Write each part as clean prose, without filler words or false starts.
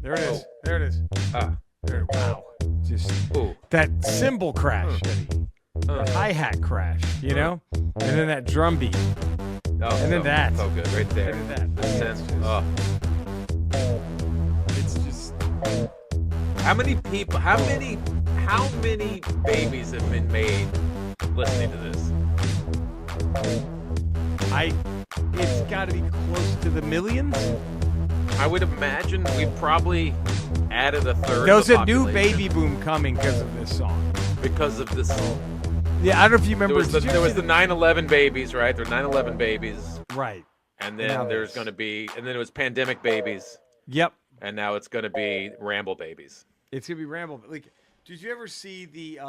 There it is. There it is. Wow. Just Ooh. that cymbal crash, Eddie. That hi-hat crash, you know? And then that drum beat. And then that. So good. Right there. And then that. It's just... How many babies have been made listening to this? It's got to be close to the millions. I would imagine we've probably added a third. There's of the a new population baby boom coming because of this song. because of this song. Yeah, I don't know if you remember. There was the 9/11 babies, right? There were 9/11 babies. Right. And then there's going to be, and then it was pandemic babies. Yep. And now it's going to be Ramble babies. It's going to be Ramble. Like, did you ever see the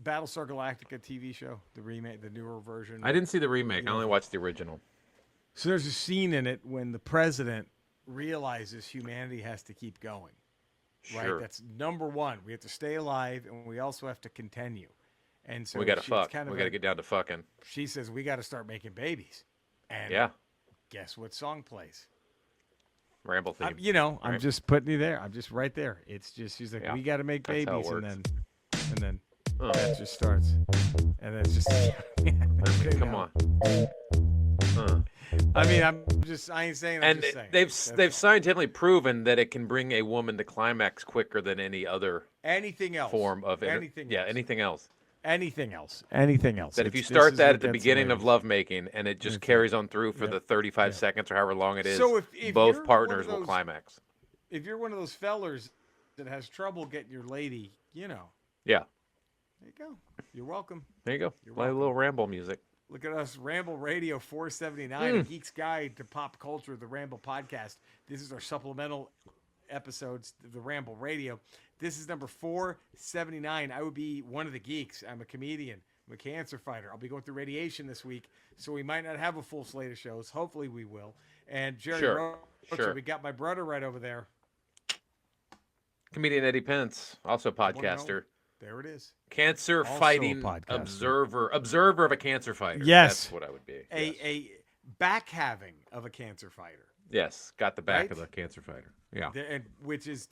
Battlestar Galactica TV show? The remake, the newer version? I didn't see the remake. I only watched the original. So there's a scene in it when the president realizes humanity has to keep going. Sure. Right? That's number one. We have to stay alive, and we also have to continue. And so we got to fuck. Kind of we got to get down to fucking. She says, we got to start making babies. And guess what song plays? Ramble theme. I'm just putting you there. I'm just right there. It's just, she's like, we got to make babies. And then that just starts. And then it's just, come on. I mean, I ain't saying. And they've scientifically proven that it can bring a woman to climax quicker than anything else form of anything else. Anything else. That if you start that at the beginning of lovemaking and it just carries on through for the 35 seconds or however long it is, so if both partners will climax. If you're one of those fellers that has trouble getting your lady, Yeah. There you go. You're welcome. There you go. Play a little Ramble music. Look at us, Ramble Radio 479, A Geek's Guide to Pop Culture, the Ramble Podcast. This is our supplemental episodes, the Ramble Radio. This is number 479. I would be one of the geeks. I'm a comedian. I'm a cancer fighter. I'll be going through radiation this week, so we might not have a full slate of shows. Hopefully we will. And Jerry Roach, we got my brother right over there. Comedian Eddie Pence, also podcaster. There it is. Cancer fighting observer of a cancer fighter. Yes. That's what I would be. A back having of a cancer fighter. Yes, got the back of a cancer fighter. Yeah. Which is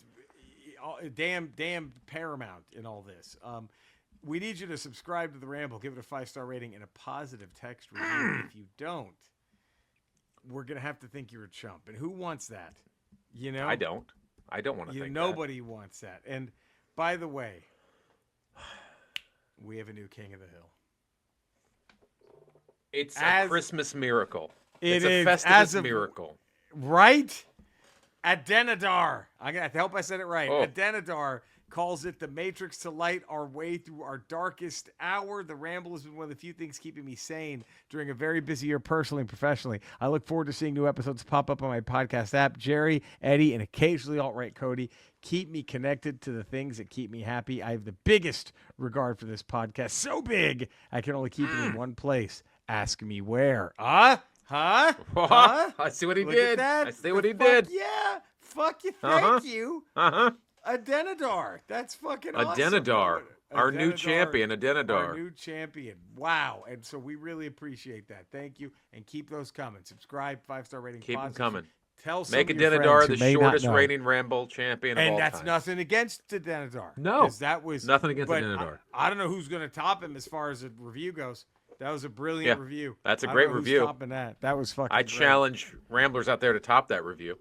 damn paramount in all this. We need you to subscribe to The Ramble, give it a 5-star rating and a positive text review. If you don't, we're going to have to think you're a chump. And who wants that? You know? I don't want to think nobody wants that. And by the way, we have a new King of the Hill. It's a Christmas miracle. It's a festive miracle. Right? Adenadar. I hope I said it right. Adenadar calls it the Matrix to light our way through our darkest hour. The Ramble has been one of the few things keeping me sane during a very busy year personally and professionally. I look forward to seeing new episodes pop up on my podcast app. Jerry, Eddie, and occasionally alt-right Cody keep me connected to the things that keep me happy. I have the biggest regard for this podcast. So big, I can only keep it in one place. Ask me where. Huh? I see what he did. I see what he did. Yeah. Fuck you. Thank you. Adenadar. That's fucking awesome. Adenadar. Our new champion, Adenadar. Our new champion. Wow. And so we really appreciate that. Thank you. And keep those coming. Subscribe, 5-star rating. Keep them coming. Tell some Make of your Adenadar friends the shortest rating Ramble champion of all time. And that's nothing against Adenadar. No. That was nothing against Adenadar. I don't know who's going to top him as far as a review goes. That was a brilliant review. That's a great review. Who's topping that? That was fucking I challenge Ramblers out there to top that review.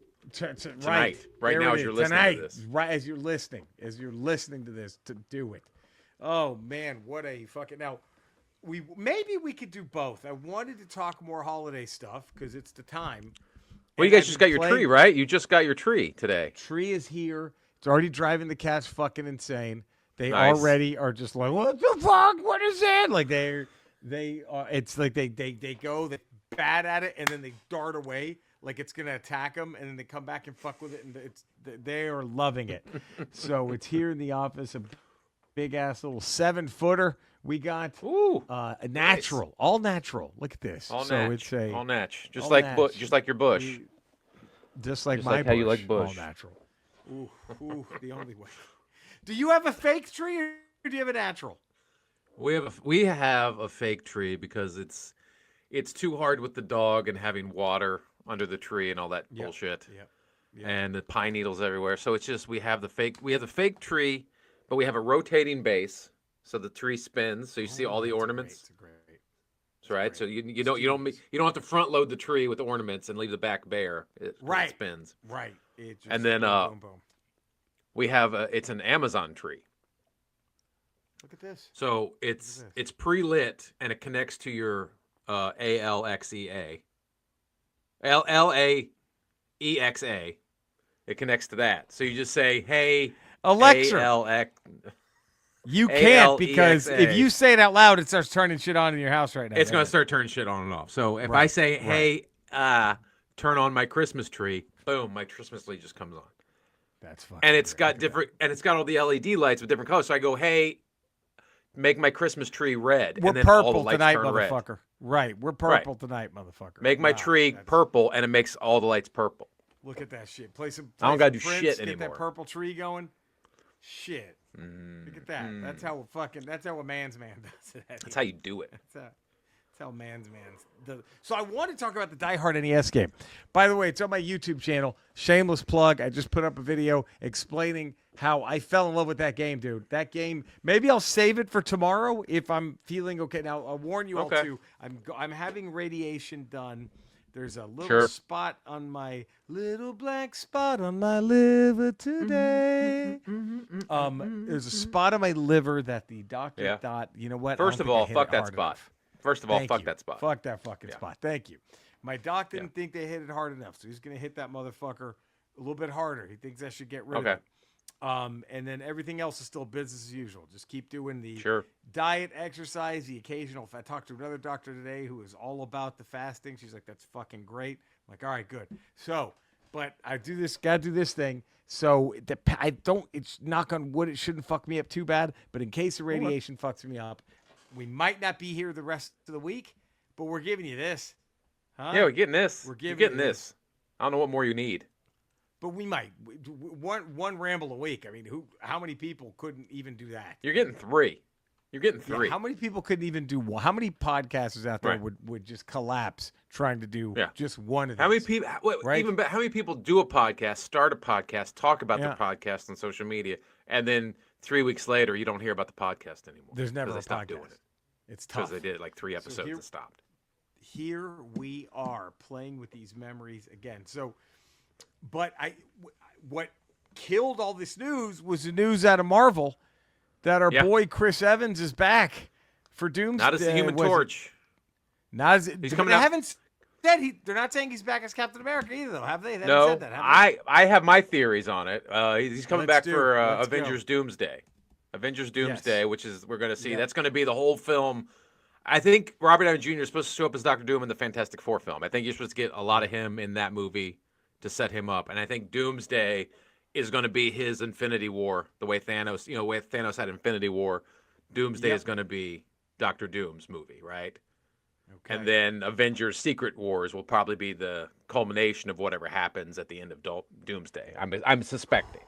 Right now as you're listening to this. Right as you're listening to this, to do it. Oh man, what a fucking maybe we could do both. I wanted to talk more holiday stuff because it's the time. Well, you guys just got your tree, right? You just got your tree today. Tree is here. It's already driving the cats fucking insane. They already are just like, what the fuck? What is it? Like it's like they go, they're bad at it, and then they dart away like it's gonna attack them, and then they come back and fuck with it, and they are loving it. So it's here in the office, a big ass little 7-footer. We got a natural, nice. All natural. Look at this. All natch. All natch, just like your bush. Just like my bush. How you like bush. All natural. Ooh, the only way. Do you have a fake tree or do you have a natural? We have a fake tree because it's too hard with the dog and having water under the tree and all that bullshit. Yep. and the pine needles everywhere. So it's just we have the fake tree, but we have a rotating base, so the tree spins. So you see all the ornaments. That's right. So you don't have to front load the tree with ornaments and leave the back bare. It spins. Right. It just and then boom, boom. We have it's an Amazon tree. Look at this. So it's pre-lit and it connects to your ALEXA. LAEXA. It connects to that. So you just say, "Hey, Alexa." You can't, because if you say it out loud, it starts turning shit on in your house right now. It's going to start turning shit on and off. So if I say, "Hey, turn on my Christmas tree," boom, my Christmas tree just comes on. That's fine. And it's got all the LED lights with different colors. So I go, "Hey, make my Christmas tree red." We're and then purple all the lights tonight, turn motherfucker. red. Right. We're purple tonight, motherfucker. Make my tree purple, and it makes all the lights purple. Look at that shit. I don't gotta do Prince, shit get anymore. That purple tree going. Shit. Look at that. That's how a man's man does it. That's how you do it. That's how man's does it. So I want to talk about the Die Hard NES game. By the way, it's on my YouTube channel. Shameless plug. I just put up a video explaining how I fell in love with that game, dude. That game. Maybe I'll save it for tomorrow if I'm feeling okay. Now I'll warn you all too. I'm having radiation done. There's a little spot on my little black spot on my liver today. There's a spot on my liver that the doctor thought, you know what? First of all, fuck that spot. Fuck that spot. Fuck that fucking spot. Thank you. My doc didn't think they hit it hard enough, so he's going to hit that motherfucker a little bit harder. He thinks I should get rid of it. And then everything else is still business as usual. Just keep doing the diet, exercise, the occasional. I talked to another doctor today who is all about the fasting. She's like, "That's fucking great." I'm like, "All right, good." So, but I do this, gotta do this thing. So it's knock on wood, it shouldn't fuck me up too bad. But in case the radiation fucks me up, we might not be here the rest of the week, but we're giving you this. Huh? Yeah, we're getting this. You're getting this. I don't know what more you need. But we might. One ramble a week. I mean, how many people couldn't even do that? You're getting 3. You're getting 3. Yeah, how many people couldn't even do one? How many podcasters out there would just collapse trying to do just one of these? How many people, how many people do a podcast, start a podcast, talk about their podcast on social media, and then 3 weeks later, you don't hear about the podcast anymore? There's never a they stopped podcast. Doing it. It's tough. Because they did like 3 episodes and stopped. Here we are playing with these memories again. So, but what killed all this news was the news out of Marvel that our boy Chris Evans is back for Doomsday. Not as the Human Torch. Not as he's coming out. They're not saying he's back as Captain America either, though, have they? They no, haven't said that, have they? I have my theories on it. He's coming back for Avengers Doomsday. Avengers Doomsday, which is we're going to see. That's going to be the whole film. I think Robert Downey Jr. is supposed to show up as Dr. Doom in the Fantastic Four film. I think you're supposed to get a lot of him in that movie to set him up. And I think Doomsday is going to be his Infinity War, the way Thanos, way Thanos had Infinity War. Doomsday is going to be Dr. Doom's movie, right? Okay. And then Avengers Secret Wars will probably be the culmination of whatever happens at the end of Doomsday. I'm suspecting.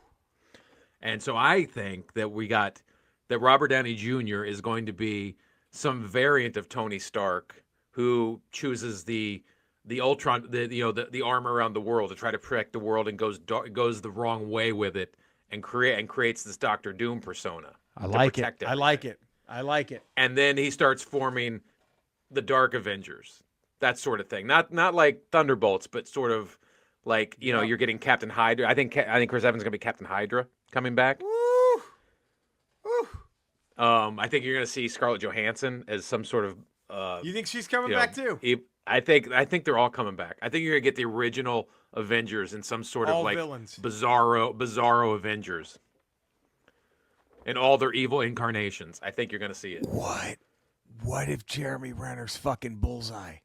And so I think that that Robert Downey Jr. is going to be some variant of Tony Stark who chooses the Ultron, the armor around the world to try to protect the world and goes the wrong way with it and creates this Doctor Doom persona. I like it. And then he starts forming the Dark Avengers, that sort of thing. Not like Thunderbolts, but sort of like you're getting Captain Hydra. I think Chris Evans is gonna be Captain Hydra coming back. Woo! Woo! I think you're gonna see Scarlett Johansson as some sort of. You think she's coming back too? I think they're all coming back. I think you're gonna get the original Avengers in some sort of like villains. bizarro Avengers, in all their evil incarnations. I think you're gonna see it. What if Jeremy Renner's fucking Bullseye?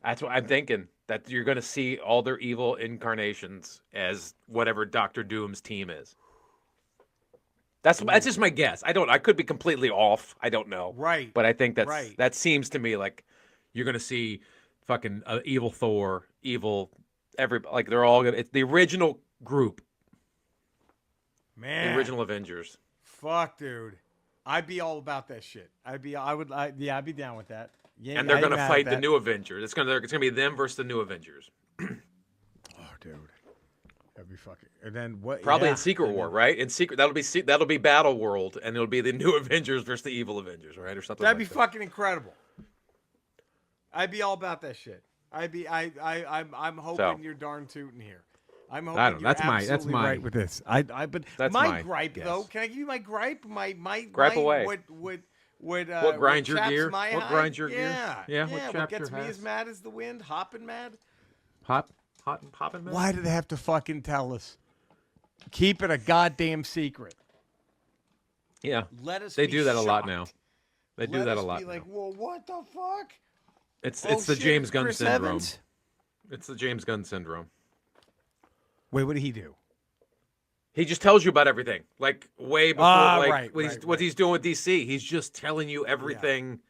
That's what I'm thinking. That you're gonna see all their evil incarnations as whatever Doctor Doom's team is. That's just my guess. I could be completely off. I don't know. Right. But I think that seems to me like you're gonna see fucking evil Thor, they're all gonna. It's the original group. Man. The original Avengers. Fuck, dude. I'd be all about that shit. I'd be down with that. Yeah, and they're gonna fight the new Avengers. It's gonna be them versus the new Avengers. Oh, dude. That'd be fucking. And then what? Probably yeah, in Secret War, right? In Secret, that'll be Battle World, and it'll be the new Avengers versus the evil Avengers, right, or something. That'd like be that. fucking incredible. I'd be all about that shit. I'm hoping you're darn tooting here. I'm hoping I don't know. you're That's absolutely my right with this. But That's my my gripe guess. though. Can I give you my gripe? My Gripe away. What grinds your chaps gear? my What hide? grinds your gear? Yeah, Yeah, what What chaps gets your me ass? as mad as the wind, hopping mad. Hot and popping, man. Why do they have to fucking tell us? Keep it a goddamn secret. Yeah, Let us. they be do that a lot shocked. now. They do Let that a us lot be now. like, well, what the fuck? It's Oh, the shit, James Gunn Chris syndrome. Evans? It's the James Gunn syndrome. Wait, what did he do? He just tells you about everything, like way before, what he's doing with DC. He's just telling you everything.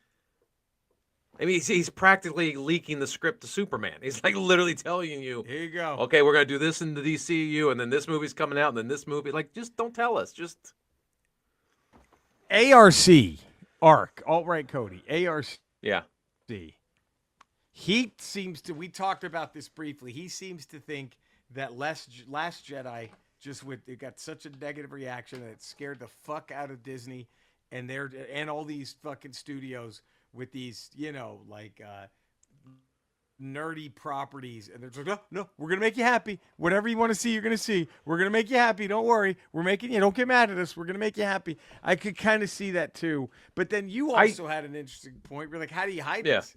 I mean, he's practically leaking the script to Superman. He's like literally telling you, Here you go. okay, we're gonna do this in the DCU, and then this movie's coming out, and then this movie. Like, just don't tell us. Just ARC, alt-right Cody, ARC. yeah. He seems to. We talked about this briefly. He seems to think that Last Jedi it got such a negative reaction that it scared the fuck out of Disney and all these fucking studios with these, nerdy properties, and they're just like, no, we're gonna make you happy. Whatever you want to see, you're gonna see. We're gonna make you happy. Don't worry. We're making you. Don't get mad at us. We're gonna make you happy. I could kind of see that too. But then you also had an interesting point. We're like, how do you hide this?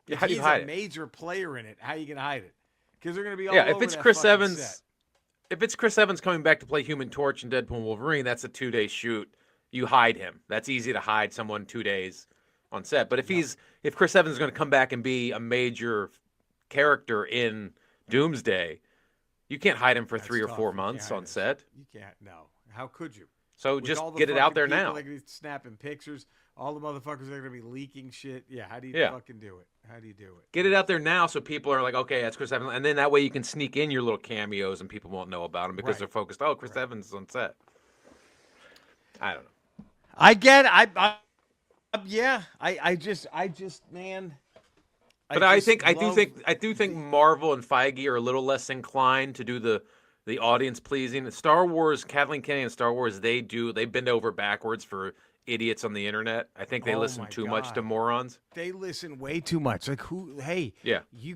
Yeah, If how do you he's hide a it? major player in it, how are you gonna hide it? Because they're gonna be all Yeah, over if it's that Chris fucking Evans, set. if it's Chris Evans coming back to play Human Torch and Deadpool and Wolverine, that's a 2-day shoot. You hide him. That's easy to hide someone 2 days on set. But if Chris Evans is going to come back and be a major character in Doomsday, you can't hide him for That's 3 or tough. 4 You months can't on hide it. set. You can't. No. How could you? So With just all the get it out fucking there people, now. Like snapping pictures. All the motherfuckers are gonna be leaking shit. Yeah. How do you fucking do it? How do you do it? Get it out there now so people are like, okay, that's Chris Evans. And then that way you can sneak in your little cameos and people won't know about them because they're focused, oh, Chris Evans is on set. I don't know. I get it. I just man. But I do think Marvel and Feige are a little less inclined to do the audience pleasing. Star Wars, Kathleen Kennedy and Star Wars, they bend over backwards for idiots on the internet. I think they listen too much to morons. They listen way too much. Like hey,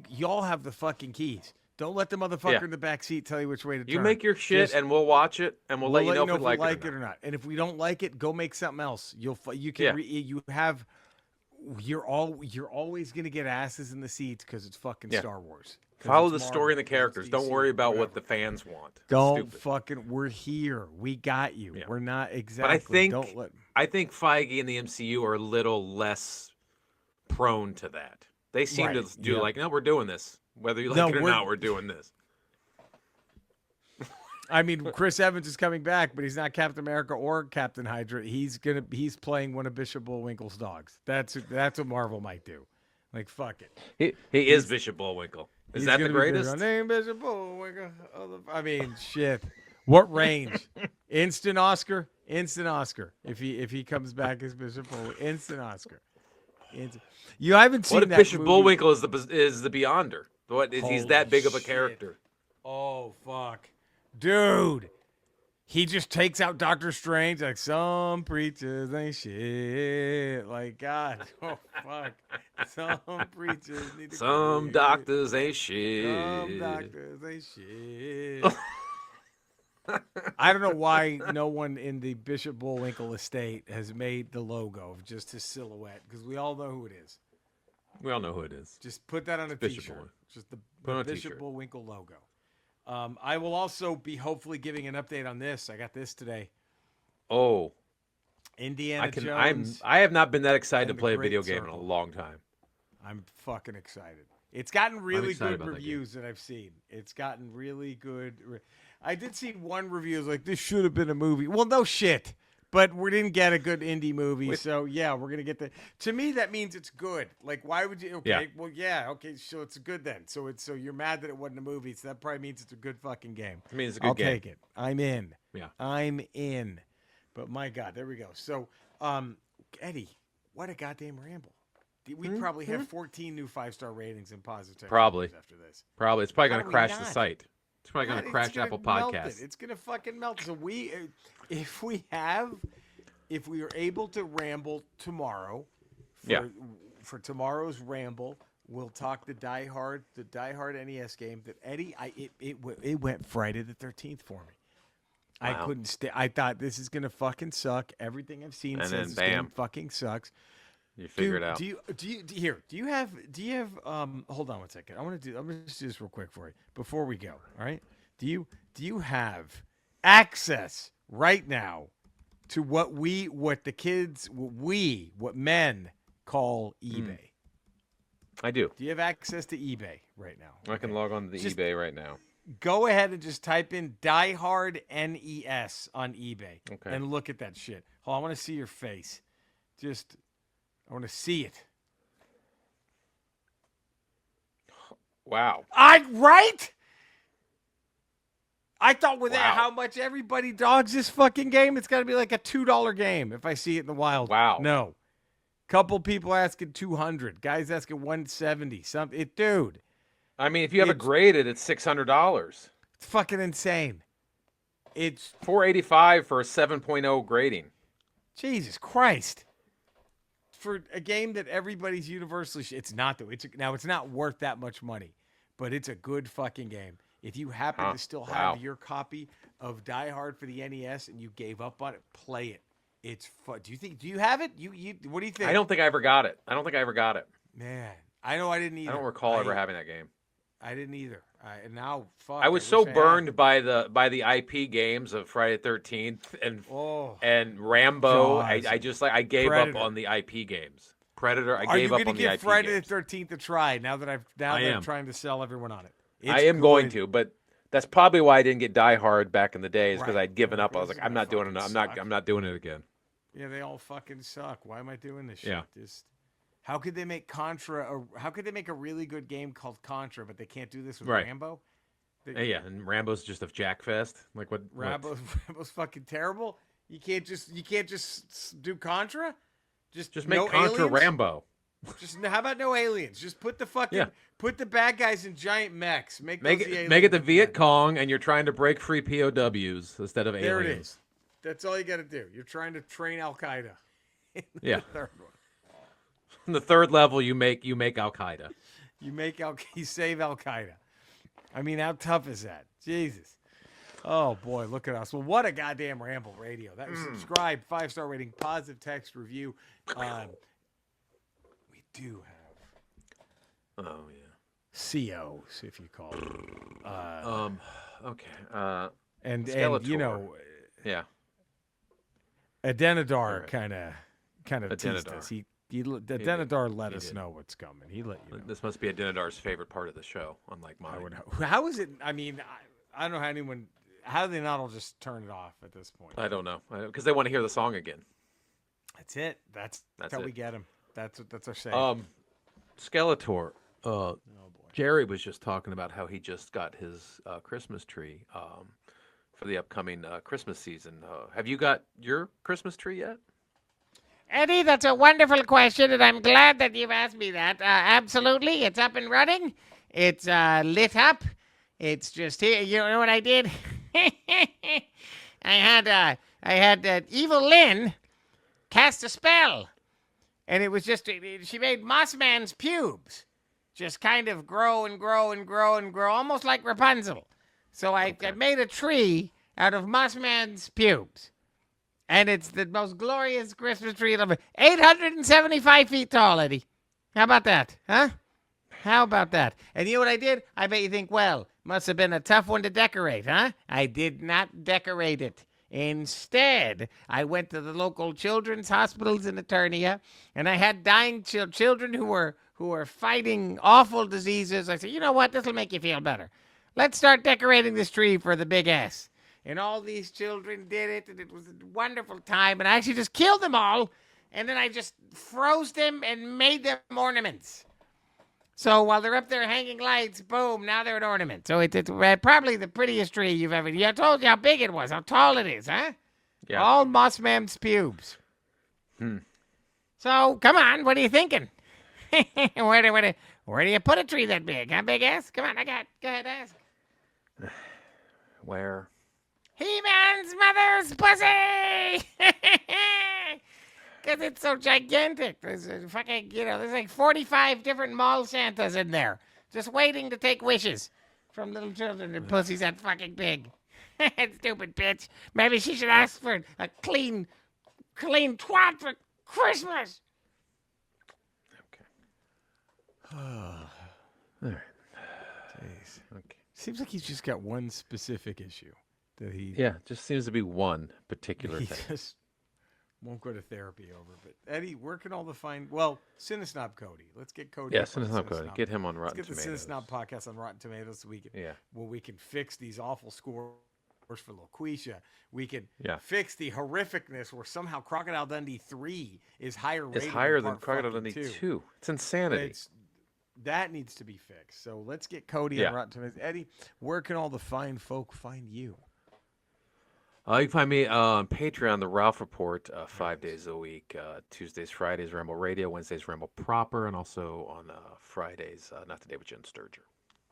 y'all have the fucking keys. Don't let the motherfucker in the back seat tell you which way to turn. You make your shit and we'll watch it and we'll let you know if we like it or not. And if we don't like it, go make something else. You're always gonna get asses in the seats because it's fucking Star Wars. Follow the story and the characters. Don't worry about what the fans want. We're here. We got you. Yeah. We're not exactly. But I think Feige and the MCU are a little less prone to that. They seem to do no, we're doing this. Whether you like it or not, we're doing this. I mean, Chris Evans is coming back, but he's not Captain America or Captain Hydra. He's playing one of Bishop Bullwinkle's dogs. That's what Marvel might do. Like, fuck it. He is Bishop Bullwinkle. Is that the greatest? Name Bishop Bullwinkle. I mean, shit. What range? Instant Oscar. If he comes back as Bishop Bullwinkle, instant Oscar. You haven't seen what if that Bishop movie? Bullwinkle is the Beyonder? He's that big of a character. Oh fuck, dude! He just takes out Doctor Strange like some preachers ain't shit. Like God, oh fuck, some preachers need to. Some doctors ain't shit. Some doctors ain't shit. I don't know why no one in the Bishop Bullwinkle estate has made the logo of just his silhouette, because we all know who it is. We all know who it is. Just put that on a t-shirt. Just the Bishop Bullwinkle logo. I will also be hopefully giving an update on this. I got this today. Oh. Indiana Jones. I have not been that excited to play a video game in a long time. I'm fucking excited. It's gotten really good reviews that I've seen. It's gotten really good. I did see one review was like, this should have been a movie. Well, no shit. But we didn't get a good indie movie. So, yeah, we're going to get the... To me, that means it's good. Like, why would you... Okay, yeah. Well, yeah, okay, so it's good then. So you're mad that it wasn't a movie, so that probably means it's a good fucking game. It means it's a good game. I'll take it. I'm in. Yeah. I'm in. But, my God, there we go. So, Eddie, what a goddamn ramble. We probably have 14 new 5-star ratings and positive probably after this. Probably. It's probably going to crash the site. It's probably going to crash Apple Podcasts. It's going to fucking melt. So if we are able to ramble tomorrow, for tomorrow's ramble, we'll talk the Die Hard NES game that Eddie. It went Friday the 13th for me. Wow. I couldn't stay. I thought this is gonna fucking suck. Everything I've seen says this game fucking sucks. You figure it out. Do you have hold on one second. I'm gonna do this real quick for you before we go. All right. Do you have access right now to what men call eBay? I do. Do you have access to eBay right now? I can log on to the eBay right now. Go ahead and just type in Die Hard NES on eBay and look at that shit. Hold on, I want to see your face. I want to see it. Wow. Right? I thought with that how much everybody dogs this fucking game, it's got to be like a $2 game if I see it in the wild. Wow. No. Couple people asking 200, guys asking 170. Something, dude. I mean, if you have it graded, it's $600. It's fucking insane. It's $485 for a 7.0 grading. Jesus Christ. For a game that everybody's universally, it's not though. It's not worth that much money, but it's a good fucking game. If you happen to still have your copy of Die Hard for the NES and you gave up on it, play it. It's fun. Do you have it? You what do you think? I don't think I ever got it. Man, I know I didn't either. I don't recall ever having that game. I didn't either. I was so burned by the IP games of Friday the 13th and Rambo. I gave up on the IP games. Predator. I gave up on the IP games. Are you going to give Friday the 13th a try now that I'm trying to sell everyone on it? I am going to, but that's probably why I didn't get Die Hard back in the days because I'd given up. I was like, I'm not doing it. I'm not doing it again. Yeah, they all fucking suck. Why am I doing this shit? Yeah. How could they make Contra? Or how could they make a really good game called Contra, but they can't do this with Rambo? And Rambo's just a jackfest. Like what? Rambo's fucking terrible. You can't just do Contra. Just make Contra aliens? Rambo. How about no aliens? Just put the put the bad guys in giant mechs. Make it the Viet Cong, and you're trying to break free POWs instead of aliens. There it is. That's all you got to do. You're trying to train Al Qaeda. Yeah. Third one. On the third level, you make Al Qaeda. You save Al Qaeda. I mean, how tough is that? Jesus. Oh boy, look at us. Well, what a goddamn Ramble Radio. That was subscribe, 5-star rating, positive text review. We do have. Oh yeah. COs, if you call it. Okay. And yeah. Adenadar kind of teased us. Adenadar let us know what's coming. He let you know. This must be Adenadar's favorite part of the show, unlike mine. How is it? I mean, I don't know how anyone. How do they not all just turn it off at this point? I don't know because they want to hear the song again. That's it. That's how we get them. That's our say. Skeletor. Oh boy. Jerry was just talking about how he just got his Christmas tree for the upcoming Christmas season. Have you got your Christmas tree yet? Eddie, that's a wonderful question, and I'm glad that you've asked me that. Absolutely, it's up and running. It's lit up. It's just here. You know what I did? I had Evil Lynn cast a spell, and it was just she made Mossman's pubes just kind of grow and grow and grow and grow, almost like Rapunzel. So I made a tree out of Mossman's pubes. And it's the most glorious Christmas tree ever. 875 feet tall, Eddie. How about that? Huh? How about that? And you know what I did? I bet you think, well, must have been a tough one to decorate, huh? I did not decorate it. Instead, I went to the local children's hospitals in Eternia, and I had dying children who were fighting awful diseases. I said, you know what? This will make you feel better. Let's start decorating this tree for the big S. And all these children did it, and it was a wonderful time. And I actually just killed them all, and then I just froze them and made them ornaments. So while they're up there hanging lights, boom, now they're an ornament. So it's probably the prettiest tree you've ever... I told you how big it was, how tall it is, huh? Yeah. All Mossman's pubes. So, come on, what are you thinking? Where do you put a tree that big, huh, big ass? Come on, go ahead, ask. Where? He-Man's mother's pussy! Because it's so gigantic. There's fucking, there's like 45 different mall Santas in there, just waiting to take wishes from little children, and pussy's that fucking big. Stupid bitch. Maybe she should ask for a clean twat for Christmas. Okay. All right. Jeez. Okay. Seems like he's just got one specific issue that he. Yeah, just seems to be one particular He thing. just won't go to therapy over. But Eddie, where can all the fine? Well, Cinesnob Cody. Let's get Cody. Yeah, up on Cinesnob Cody. Get him on Rotten Let's get Tomatoes. the Cinesnob podcast on Rotten Tomatoes so we can. Yeah. Well, we can fix these awful scores for Loquisha. We can Yeah. fix the horrificness where somehow Crocodile Dundee 3 is higher rated. It's higher than Part Crocodile fucking Dundee 2. 2. It's insanity. That needs to be fixed. So let's get Cody Yeah. on Rotten Tomatoes. Eddie, where can all the fine folk find you? You can find me on Patreon, The Ralph Report, 5 days a week. Tuesdays, Fridays, Ramble Radio. Wednesdays, Ramble Proper. And also on Fridays, Not Today with Jen Sturger.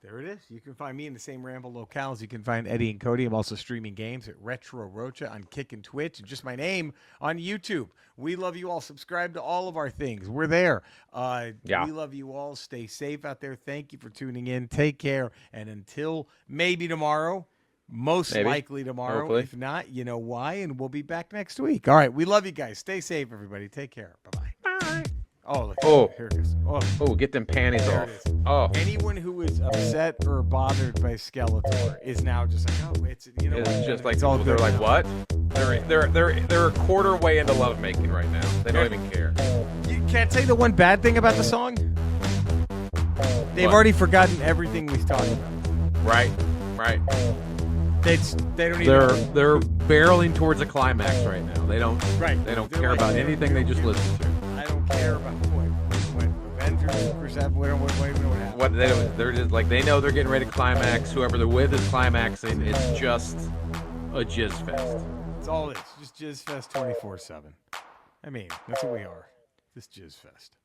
There it is. You can find me in the same Ramble locales. You can find Eddie and Cody. I'm also streaming games at Retro Rocha on Kick and Twitch, and just my name on YouTube. We love you all. Subscribe to all of our things. We're there. Yeah. We love you all. Stay safe out there. Thank you for tuning in. Take care. And until maybe tomorrow, most likely tomorrow. Hopefully. If not, you know why, and we'll be back next week. All right. We love you guys. Stay safe, everybody. Take care. Bye-bye. Bye. Oh, look. Oh. Here it is. Oh. Oh, get them panties There off. it is. Oh. Anyone who is upset or bothered by Skeletor is now just like, oh, it's It's just like it's all they're good like, now. what? They're a quarter way into lovemaking right now. They don't even care. Can I tell you the one bad thing about the song? They've What? already forgotten everything we've talked about. Right. They don't even. They're barreling towards a climax right now. They don't They're care like, about anything they just listen to. I don't care about what Avengers, Chris Evans, we don't even know what happened. What they don't, they're just like they know they're getting ready to climax. Whoever they're with is climaxing. It's just a jizz fest. It's all it is. Just Jizz Fest 24/7. I mean, that's what we are. This Jizz Fest.